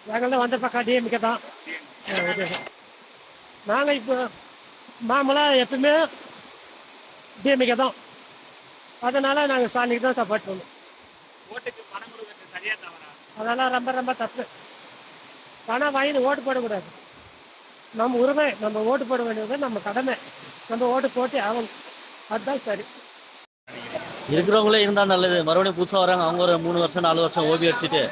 நாங்கள்லாம் வந்த பக்கம் டிஎம்கே தான். Okay sir. நாங்கள் இப்போ மாமூலாக எப்பவுமே டிஎம்கே தான். அதனால் நாங்கள் ஸ்டாலினுக்கு தான் சப்போர்ட் பண்ணுவோம். ஓட்டுக்கு பணம் கொடுக்கறது சரியா தவறா? அதெல்லாம் ரொம்ப ரொம்ப தப்பு. பணம் வாங்கி ஓட்டு போடக்கூடாது. நம்ம உரிமை, நம்ம ஓட்டு போட வேண்டியது நம்ம கடமை. நம்ம ஓட்டு போட்டு ஆகணும். அதுதான் சரி. இருக்கிறவங்களே இருந்தால் நல்லது. மறுபடியும் புதுசாக வராங்க, அவங்க ஒரு 3 வருஷம் 4 வருஷம் ஓபி அடிச்சுட்டு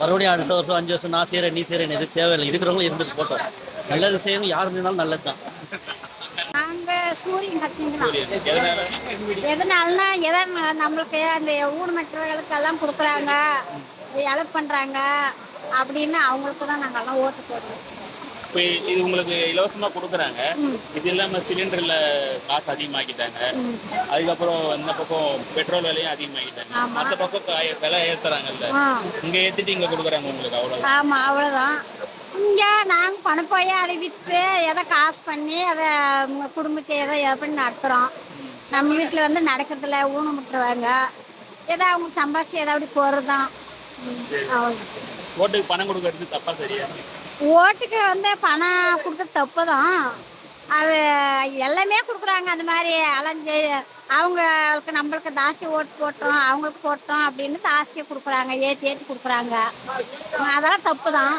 மறுபடியும் அடுத்த வருஷம் 5 வருஷம் நான் செய்கிறேன் நீ செய்கிறேன் எது தேவையில்லை. இருக்கிறவங்களும் இருந்துட்டு போட்டோம். நல்லது செய்யணும், யார் இருந்தாலும் நல்லது தான். நாங்கள் சூரியன் கட்சிங்க தான். எதனாலனா நம்மளுக்கு அந்த ஊனமற்றவர்களுக்கெல்லாம் கொடுக்குறாங்க, ஹெல்ப் பண்ணுறாங்க அப்படின்னு அவங்களுக்கு தான் நாங்கள்லாம் ஓட்டு போடுவோம். இப்போ இது உங்களுக்கு இலவசமா கொடுக்குறாங்க. இது இல்லாம சிலிண்டர்ல காசு அதிகமாக்கிட்டாங்க. அதுக்கப்புறம் இந்த பக்கம் பெட்ரோல் விலையும் அதிகமாக்கிட்டாங்க. மற்ற பக்கம் விலை ஏத்துறாங்கல்ல, இங்க ஏத்திட்டு இங்க கொடுக்குறாங்க உங்களுக்கு, அவ்வளவு. ஆமா, அவ்வளவுதான். இங்க நாங்க பணப்பைய அதை விற்று எதை காசு பண்ணி அதை குடும்பத்தை எதை பண்ணி நடத்துறோம். நம்ம வீட்டுல வந்து நடக்கிறதுல ஊனமுட்டுருவாங்க, ஏதோ அவங்க சம்பாதிச்சு ஏதாவது போறதுதான். ஓட்டுக்கு பணம் கொடுக்கறது தப்பா சரியா? ஓட்டுக்கு வந்து பணம் கொடுத்து தப்பு தான். அது எல்லாமே கொடுக்குறாங்க. அந்த மாதிரி அலைஞ்சு அவங்களுக்கு நம்மளுக்கு ஜாஸ்தி ஓட்டு போட்டோம், அவங்களுக்கு போட்டோம் அப்படின்னு ஜாஸ்தியாக கொடுக்குறாங்க, ஏற்றி ஏற்றி கொடுக்குறாங்க. அதெல்லாம் தப்பு தான்.